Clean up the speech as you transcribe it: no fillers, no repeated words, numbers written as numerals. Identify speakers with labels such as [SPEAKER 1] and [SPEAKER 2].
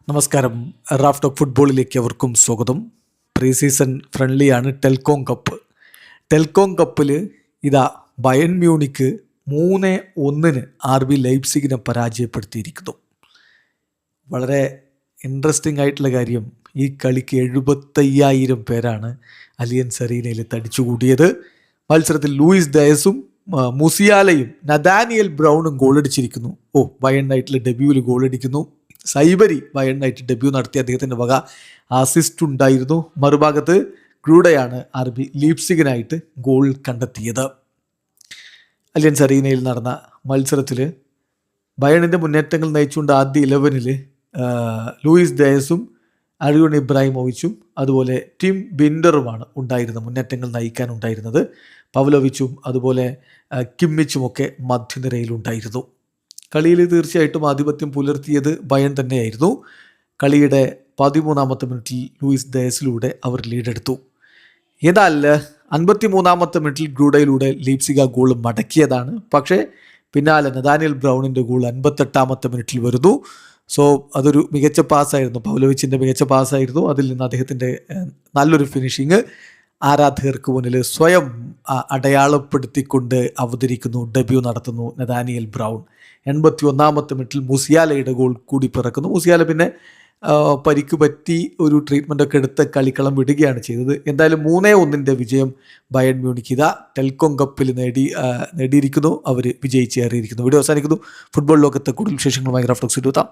[SPEAKER 1] നമസ്കാരം. Raf talk ഫുട്ബോളിലേക്ക് അവർക്കും സ്വാഗതം. പ്രീ സീസൺ ഫ്രണ്ട്ലിയാണ് ടെൽക്കോം കപ്പിൽ ഇതാ ബയൺ മ്യൂണിക്ക് 3-1 RB ലൈപ്സിഗിനെ പരാജയപ്പെടുത്തിയിരിക്കുന്നു. വളരെ ഇൻട്രസ്റ്റിംഗ് ആയിട്ടുള്ള കാര്യം, ഈ കളിക്ക് 75,000 പേരാണ് അലിയൻസ് അറീനയിൽ തടിച്ചുകൂടിയത്. മത്സരത്തിൽ ലൂയിസ് ഡയസും മുസിയാലയും നദാനിയൽ ബ്രൗണും ഗോളടിച്ചിരിക്കുന്നു. ബയണിനായിട്ടുള്ള ഡെബ്യൂവിൽ ഗോളടിക്കുന്നു. സൈബരി ബയണിനായിട്ട് ഡെബ്യൂ നടത്തി, അദ്ദേഹത്തിൻ്റെ വക അസിസ്റ്റ് ഉണ്ടായിരുന്നു. മറുഭാഗത്ത് ഗ്രൂഡയാണ് RB ലീപ്സിഗിനായിട്ട് ഗോൾ കണ്ടെത്തിയത്. അലിയൻസ് അറീനയിൽ നടന്ന മത്സരത്തിൽ ബയണിൻ്റെ മുന്നേറ്റങ്ങൾ നയിച്ചുകൊണ്ട് ആദ്യ 11-ൽ ലൂയിസ് ഡയസും അരിയോൺ ഇബ്രാഹിമോവിച്ചും അതുപോലെ ടിം ബിൻഡറുമാണ് ഉണ്ടായിരുന്നത്, മുന്നേറ്റങ്ങൾ നയിക്കാനുണ്ടായിരുന്നത്. പവലോവിച്ചും അതുപോലെ കിമ്മിച്ചുമൊക്കെ മധ്യനിരയിലുണ്ടായിരുന്നു. കളിയിൽ തീർച്ചയായിട്ടും ആധിപത്യം പുലർത്തിയത് ബയൺ തന്നെയായിരുന്നു. കളിയുടെ 13-ാമത്തെ മിനിറ്റിൽ ലൂയിസ് ഡയസിലൂടെ അവർ ലീഡെടുത്തു. എന്നാൽ 53-ാമത്തെ മിനിറ്റിൽ ഗ്രൂഡയിലൂടെ ലീപ്സിഗ ഗോൾ മടക്കിയതാണ്. പക്ഷേ പിന്നാലെ നദാനിയൽ ബ്രൗണിൻ്റെ ഗോൾ 58-ാമത്തെ മിനിറ്റിൽ വരുന്നു. സോ അതൊരു മികച്ച പാസ്സായിരുന്നു, പവലോവിച്ചിൻ്റെ മികച്ച പാസ്സായിരുന്നു. അതിൽ നിന്ന് അദ്ദേഹത്തിൻ്റെ നല്ലൊരു ഫിനിഷിങ് ആരാധകർക്ക് മുന്നിൽ സ്വയം അടയാളപ്പെടുത്തിക്കൊണ്ട് അവതരിക്കുന്നു, ഡെബ്യൂ നടത്തുന്നു നദാനിയൽ ബ്രൗൺ. 81-ാമത്തെ മിനിറ്റിൽ മുസിയാലയുടെ ഗോൾ കൂടി പിറക്കുന്നു. മുസിയാല പിന്നെ പരിക്ക് പറ്റി ഒരു ട്രീറ്റ്മെൻറ്റൊക്കെ എടുത്ത് കളിക്കളം വിടുകയാണ് ചെയ്തത്. എന്തായാലും 3-1 വിജയം ബയൺ മ്യൂണിക്ക് ഇതാ ടെൽക്കോം കപ്പിൽ നേടിയിരിക്കുന്നു. അവർ വിജയിച്ചേറിയിരിക്കുന്നു. വീഡിയോ അവസാനിക്കുന്നു. ഫുട്ബോൾ ലോകത്തെ കൂടുതൽ വിശേഷങ്ങളുമായി റാഫ് ടോക്സ് എത്താം.